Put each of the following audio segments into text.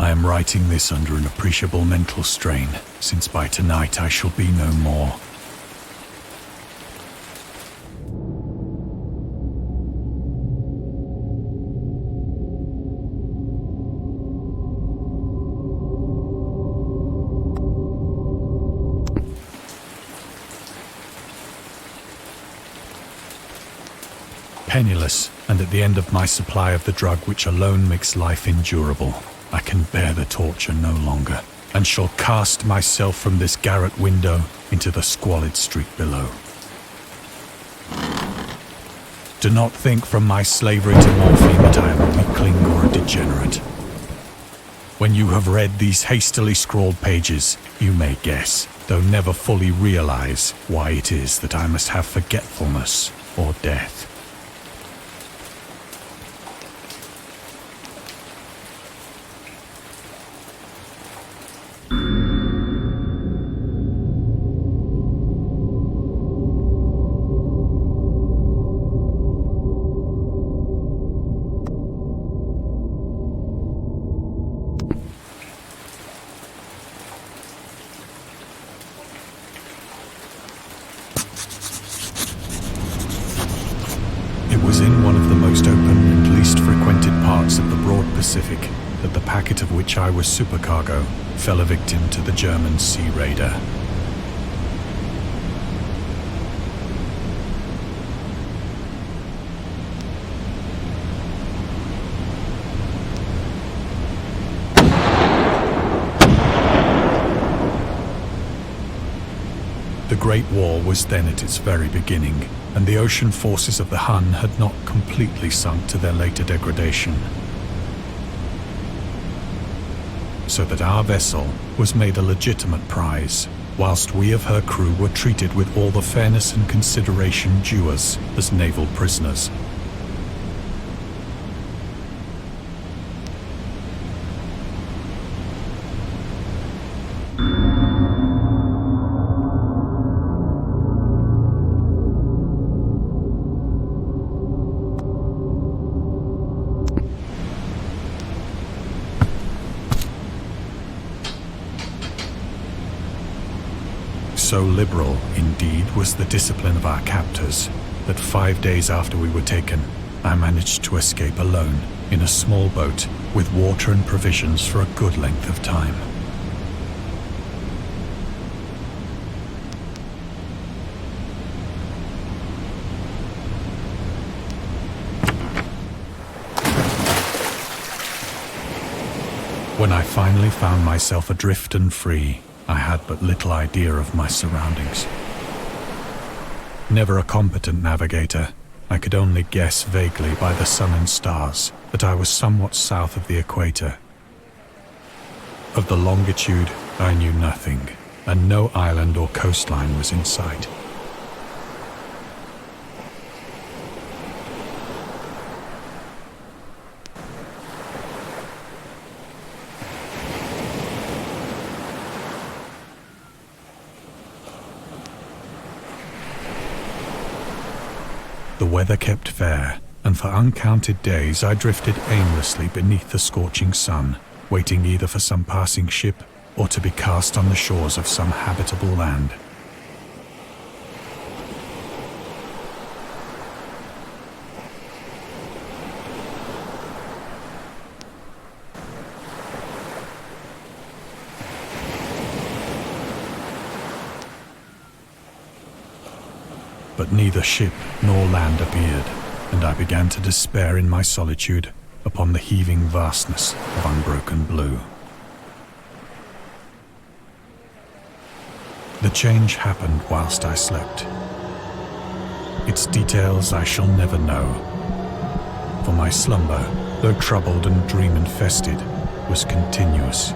I am writing this under an appreciable mental strain, since by tonight I shall be no more. Penniless, and at the end of my supply of the drug which alone makes life endurable, I can bear the torture no longer, and shall cast myself from this garret window into the squalid street below. Do not think from my slavery to morphine that I am a weakling or a degenerate. When you have read these hastily scrawled pages, you may guess, though never fully realize, why it is that I must have forgetfulness or death. It was in one of the most open and least frequented parts of the broad Pacific that the packet of which I was supercargo fell a victim to the German sea raider. The Great War was then at its very beginning, and the ocean forces of the Hun had not completely sunk to their later degradation. So that our vessel was made a legitimate prize, whilst we of her crew were treated with all the fairness and consideration due us as naval prisoners. So liberal, indeed, was the discipline of our captors, that 5 days after we were taken, I managed to escape alone, in a small boat, with water and provisions for a good length of time. When I finally found myself adrift and free, I had but little idea of my surroundings. Never a competent navigator, I could only guess vaguely by the sun and stars that I was somewhat south of the equator. Of the longitude, I knew nothing, and no island or coastline was in sight. The weather kept fair, and for uncounted days I drifted aimlessly beneath the scorching sun, waiting either for some passing ship or to be cast on the shores of some habitable land. But neither ship nor land appeared, and I began to despair in my solitude upon the heaving vastness of unbroken blue. The change happened whilst I slept. Its details I shall never know, for my slumber, though troubled and dream-infested, was continuous.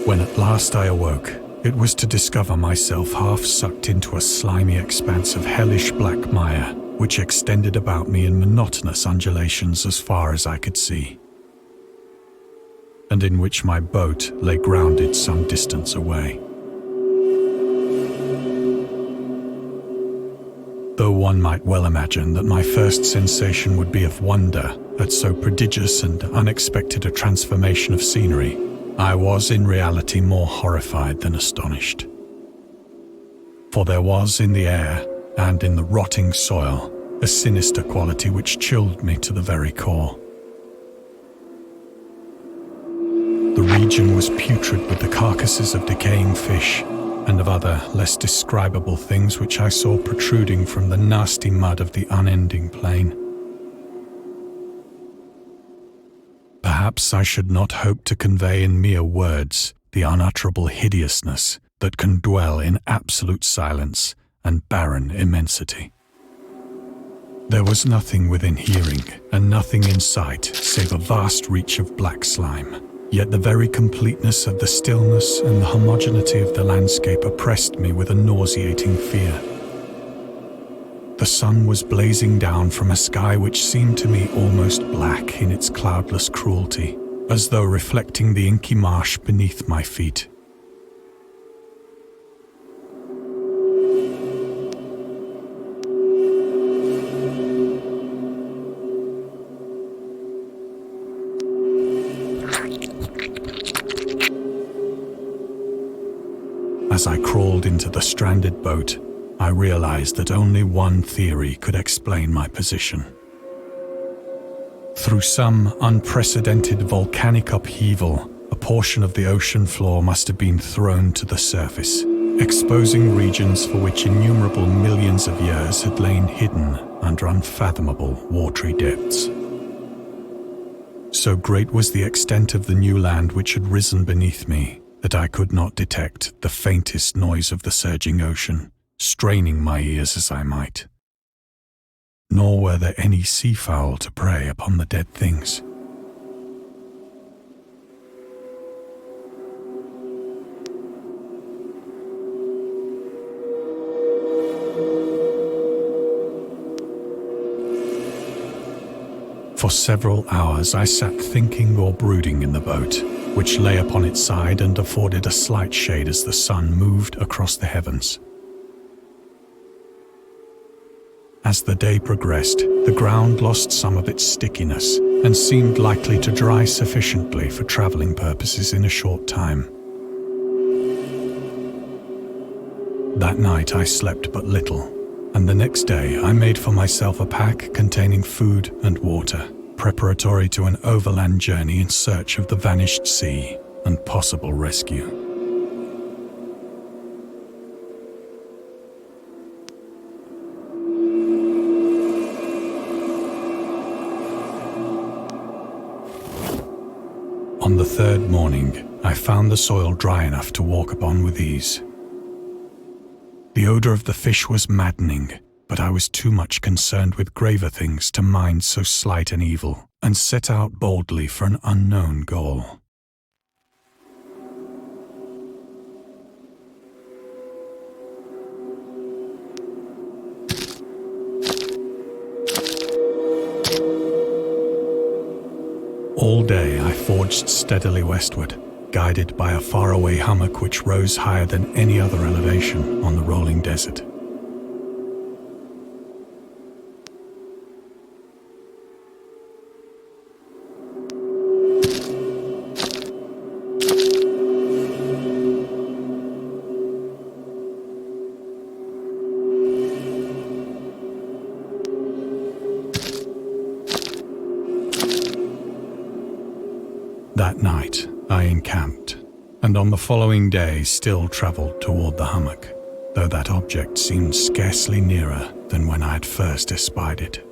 When at last I awoke, it was to discover myself half sucked into a slimy expanse of hellish black mire, which extended about me in monotonous undulations as far as I could see. and in which my boat lay grounded some distance away. Though one might well imagine that my first sensation would be of wonder at so prodigious and unexpected a transformation of scenery, I was in reality more horrified than astonished. For there was in the air and in the rotting soil a sinister quality which chilled me to the very core. The region was putrid with the carcasses of decaying fish and of other less describable things which I saw protruding from the nasty mud of the unending plain. Perhaps I should not hope to convey in mere words the unutterable hideousness that can dwell in absolute silence and barren immensity. There was nothing within hearing and nothing in sight save a vast reach of black slime. Yet the very completeness of the stillness and the homogeneity of the landscape oppressed me with a nauseating fear. The sun was blazing down from a sky which seemed to me almost black in its cloudless cruelty, as though reflecting the inky marsh beneath my feet. As I crawled into the stranded boat, I realized that only one theory could explain my position. Through some unprecedented volcanic upheaval, a portion of the ocean floor must have been thrown to the surface, exposing regions for which innumerable millions of years had lain hidden under unfathomable watery depths. So great was the extent of the new land which had risen beneath me that I could not detect the faintest noise of the surging ocean, straining my ears as I might. Nor were there any seafowl to prey upon the dead things. For several hours I sat thinking or brooding in the boat, which lay upon its side and afforded a slight shade as the sun moved across the heavens. As the day progressed, the ground lost some of its stickiness and seemed likely to dry sufficiently for traveling purposes in a short time. That night I slept but little, and the next day I made for myself a pack containing food and water, preparatory to an overland journey in search of the vanished sea and possible rescue. On the third morning, I found the soil dry enough to walk upon with ease. The odor of the fish was maddening, but I was too much concerned with graver things to mind so slight an evil, and set out boldly for an unknown goal. All day I forged steadily westward, guided by a faraway hummock which rose higher than any other elevation on the rolling desert. That night, I encamped, and on the following day still travelled toward the hummock, though that object seemed scarcely nearer than when I had first espied it.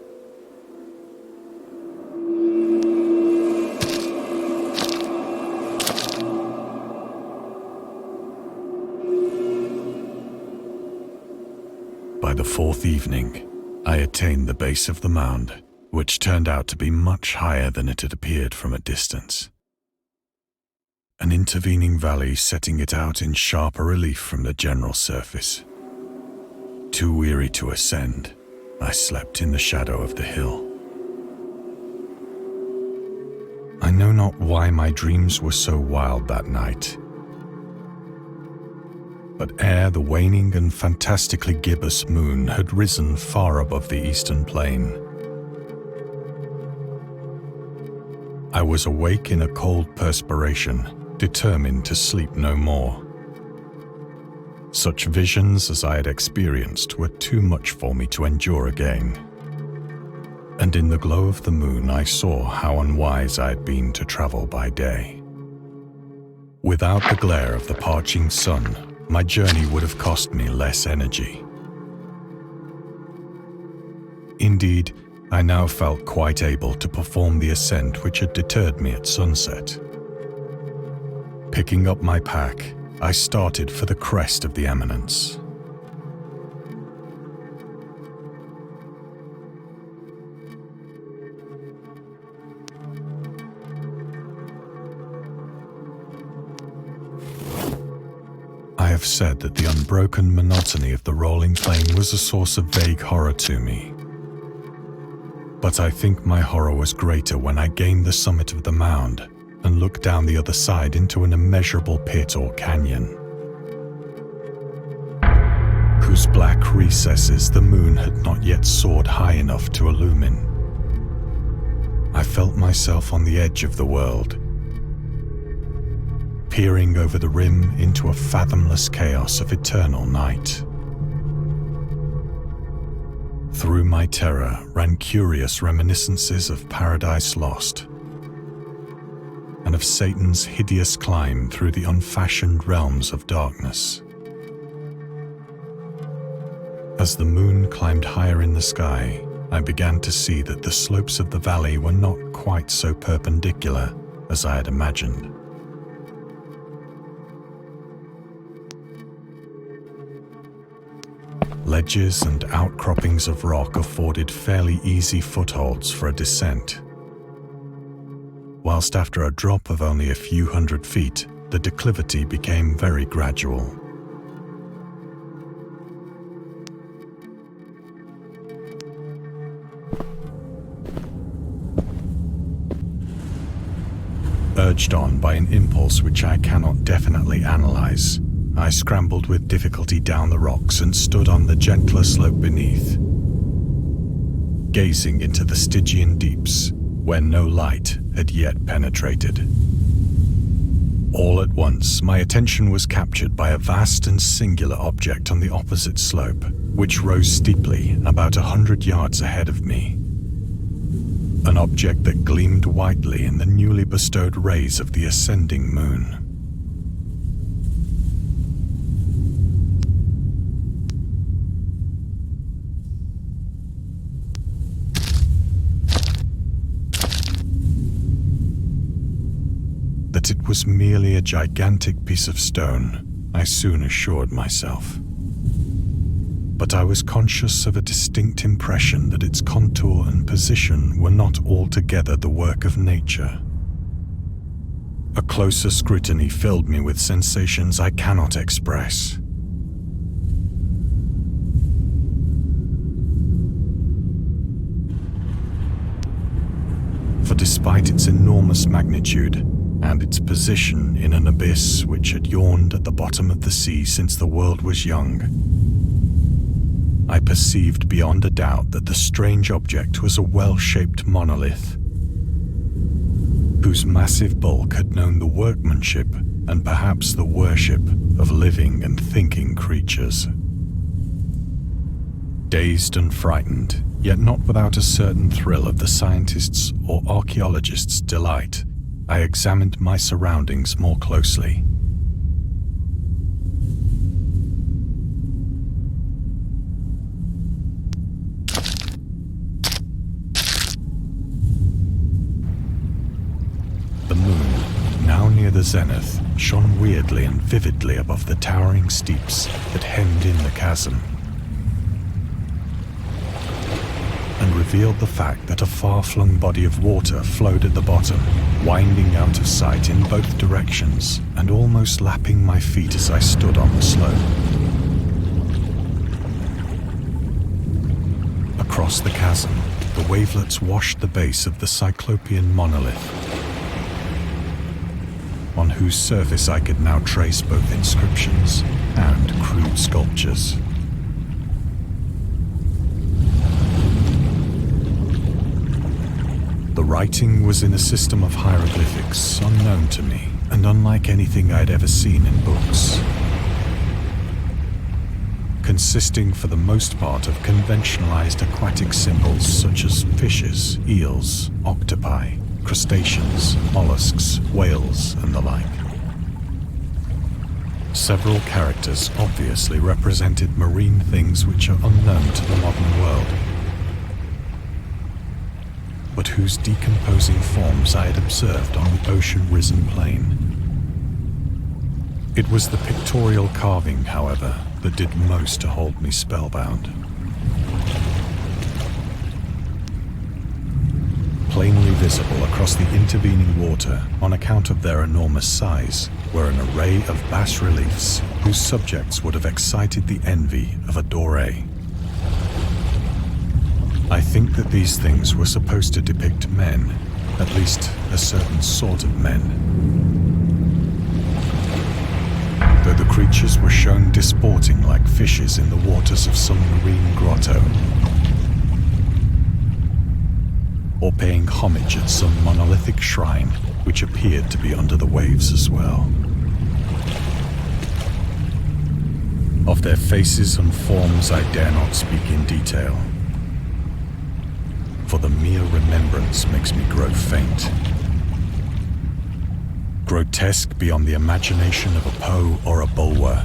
By the fourth evening, I attained the base of the mound, which turned out to be much higher than it had appeared from a distance. An intervening valley setting it out in sharper relief from the general surface. Too weary to ascend, I slept in the shadow of the hill. I know not why my dreams were so wild that night. But ere the waning and fantastically gibbous moon had risen far above the eastern plain, I was awake in a cold perspiration, determined to sleep no more. Such visions as I had experienced were too much for me to endure again. And in the glow of the moon I saw how unwise I had been to travel by day. Without the glare of the parching sun, my journey would have cost me less energy. Indeed, I now felt quite able to perform the ascent which had deterred me at sunset. Picking up my pack, I started for the crest of the eminence. I have said that the unbroken monotony of the rolling plain was a source of vague horror to me. But I think my horror was greater when I gained the summit of the mound and looked down the other side into an immeasurable pit or canyon, whose black recesses the moon had not yet soared high enough to illumine. I felt myself on the edge of the world, peering over the rim into a fathomless chaos of eternal night. Through my terror ran curious reminiscences of Paradise Lost, and of Satan's hideous climb through the unfashioned realms of darkness. As the moon climbed higher in the sky, I began to see that the slopes of the valley were not quite so perpendicular as I had imagined. Ledges and outcroppings of rock afforded fairly easy footholds for a descent, whilst after a drop of only a few hundred feet, the declivity became very gradual. Urged on by an impulse which I cannot definitely analyze, I scrambled with difficulty down the rocks and stood on the gentler slope beneath, gazing into the Stygian deeps where no light had yet penetrated. All at once, my attention was captured by a vast and singular object on the opposite slope, which rose steeply about 100 yards ahead of me. An object that gleamed whitely in the newly bestowed rays of the ascending moon. That it was merely a gigantic piece of stone, I soon assured myself. But I was conscious of a distinct impression that its contour and position were not altogether the work of nature. A closer scrutiny filled me with sensations I cannot express. For despite its enormous magnitude, and its position in an abyss which had yawned at the bottom of the sea since the world was young, I perceived beyond a doubt that the strange object was a well-shaped monolith, whose massive bulk had known the workmanship and perhaps the worship of living and thinking creatures. Dazed and frightened, yet not without a certain thrill of the scientist's or archaeologist's delight, I examined my surroundings more closely. The moon, now near the zenith, shone weirdly and vividly above the towering steeps that hemmed in the chasm, and revealed the fact that a far-flung body of water flowed at the bottom, winding out of sight in both directions and almost lapping my feet as I stood on the slope. Across the chasm, the wavelets washed the base of the Cyclopean monolith, on whose surface I could now trace both inscriptions and crude sculptures. The writing was in a system of hieroglyphics unknown to me and unlike anything I'd ever seen in books, consisting for the most part of conventionalized aquatic symbols such as fishes, eels, octopi, crustaceans, mollusks, whales, and the like. Several characters obviously represented marine things which are unknown to the modern world, but whose decomposing forms I had observed on the ocean-risen plain. It was the pictorial carving, however, that did most to hold me spellbound. Plainly visible across the intervening water, on account of their enormous size, were an array of bas-reliefs whose subjects would have excited the envy of a Doré. I think that these things were supposed to depict men, at least a certain sort of men. Though the creatures were shown disporting like fishes in the waters of some marine grotto, or paying homage at some monolithic shrine which appeared to be under the waves as well. Of their faces and forms I dare not speak in detail, for the mere remembrance makes me grow faint. Grotesque beyond the imagination of a Poe or a Bulwer.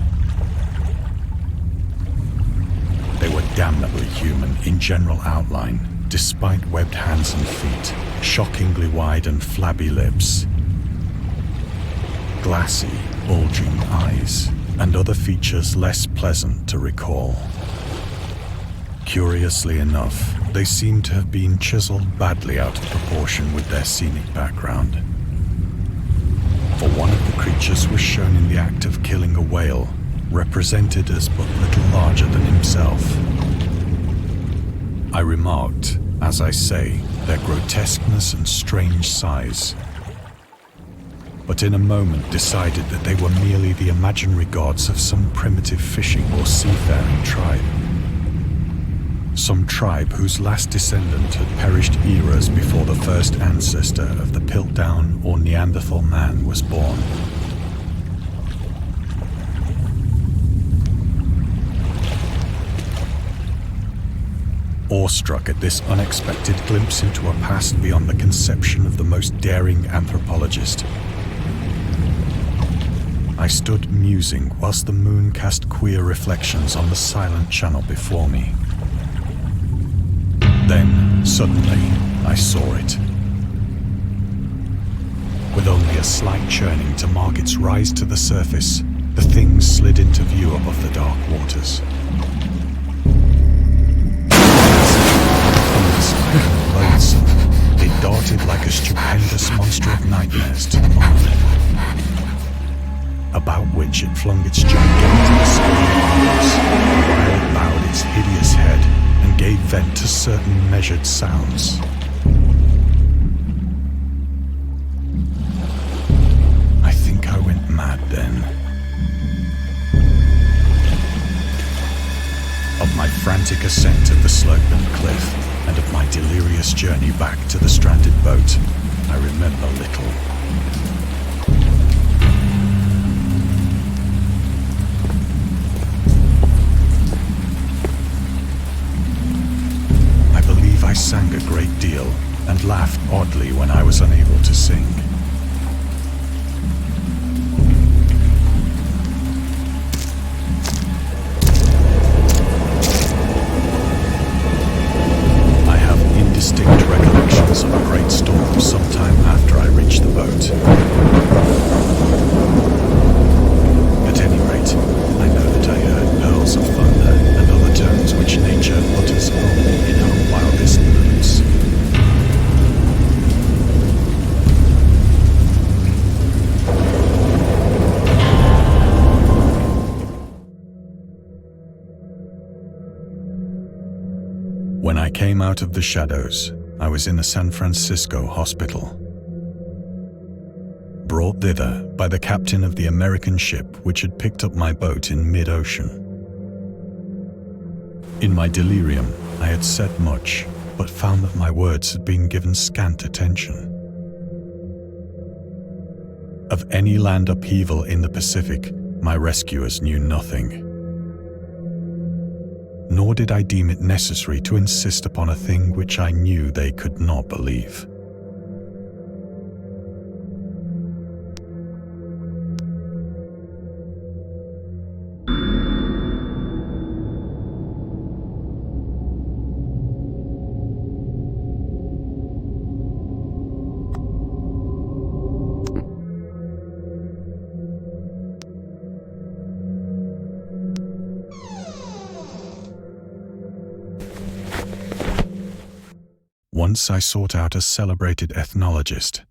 They were damnably human in general outline, despite webbed hands and feet, shockingly wide and flabby lips, glassy, bulging eyes, and other features less pleasant to recall. Curiously enough, they seemed to have been chiseled badly out of proportion with their scenic background. For one of the creatures was shown in the act of killing a whale, represented as but little larger than himself. I remarked, as I say, their grotesqueness and strange size, but in a moment decided that they were merely the imaginary gods of some primitive fishing or seafaring tribe. Some tribe whose last descendant had perished eras before the first ancestor of the Piltdown or Neanderthal man was born. Awestruck at this unexpected glimpse into a past beyond the conception of the most daring anthropologist, I stood musing whilst the moon cast queer reflections on the silent channel before me. Then, suddenly, I saw it. With only a slight churning to mark its rise to the surface, the thing slid into view above the dark waters. Loathsome, it darted like a stupendous monster of nightmares to the mind, about which it flung its gigantic scaly arms, while it bowed its hideous head and gave vent to certain measured sounds. I think I went mad then. Of my frantic ascent of the slope and cliff, and of my delirious journey back to the stranded boat, I remember little. I sang a great deal and laughed oddly when I was unable to sing. I have indistinct recollections of a great storm sometime after I reached the boat. At any rate, I know that I heard pearls of thunder and other tones which nature utters only in her wildest moods. When I came out of the shadows, I was in a San Francisco hospital. brought thither by the captain of the American ship which had picked up my boat in mid-ocean. In my delirium, I had said much, but found that my words had been given scant attention. Of any land upheaval in the Pacific, my rescuers knew nothing. Nor did I deem it necessary to insist upon a thing which I knew they could not believe. Once I sought out a celebrated ethnologist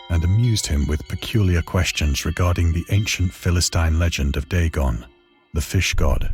and amused him with peculiar questions regarding the ancient Philistine legend of Dagon, the fish god.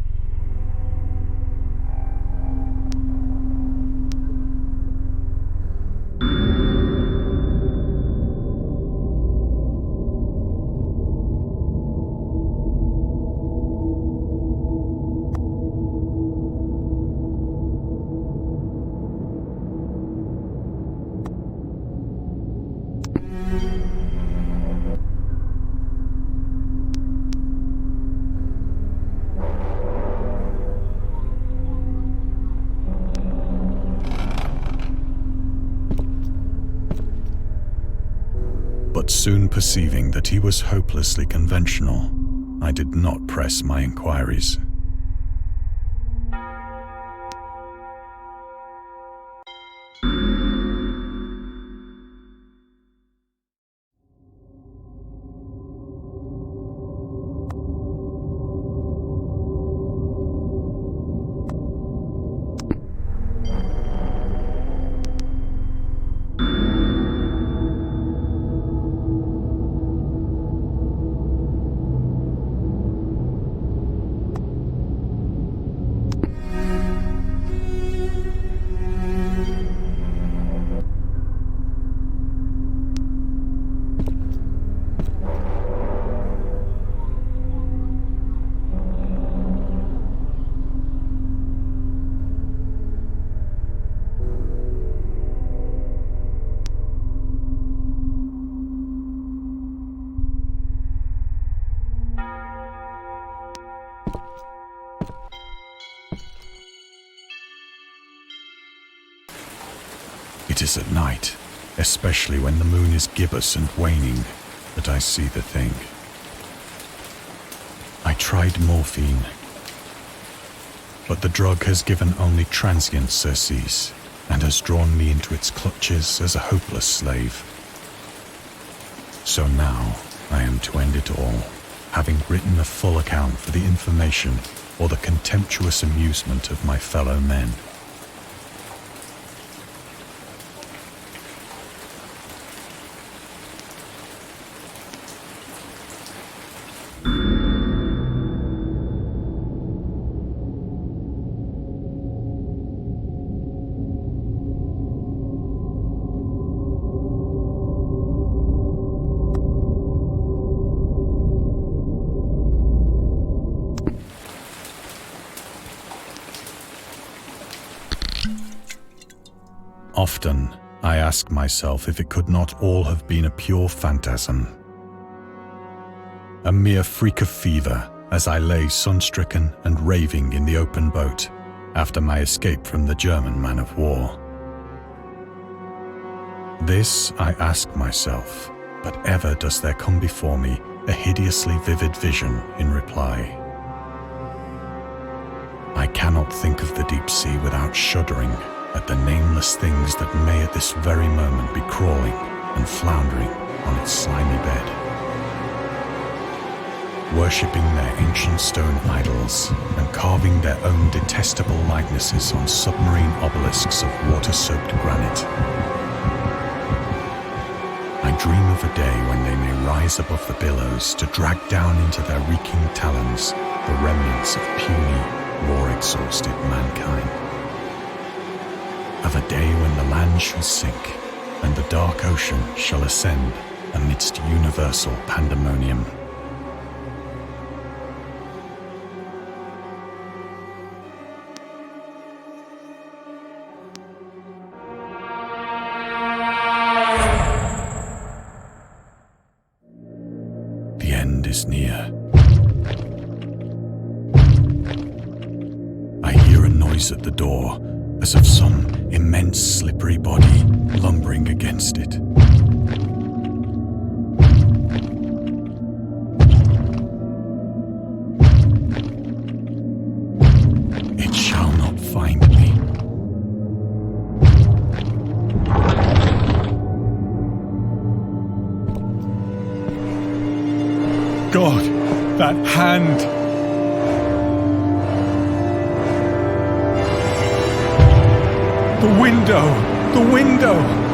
But soon perceiving that he was hopelessly conventional, I did not press my inquiries. It is at night, especially when the moon is gibbous and waning, that I see the thing. I tried morphine, but the drug has given only transient surcease and has drawn me into its clutches as a hopeless slave. So now I am to end it all, having written a full account for the information or the contemptuous amusement of my fellow men. Often, I ask myself if it could not all have been a pure phantasm. A mere freak of fever as I lay sunstricken and raving in the open boat after my escape from the German man of war. This I ask myself, but ever does there come before me a hideously vivid vision in reply. I cannot think of the deep sea without shuddering at the nameless things that may at this very moment be crawling and floundering on its slimy bed, worshipping their ancient stone idols and carving their own detestable likenesses on submarine obelisks of water-soaked granite. I dream of a day when they may rise above the billows to drag down into their reeking talons the remnants of puny, war-exhausted mankind. Of a day when the land shall sink and the dark ocean shall ascend amidst universal pandemonium. The end is near. I hear a noise at the door, as of some immense slippery body lumbering against it. It shall not find me. God, that hand! The window! The window!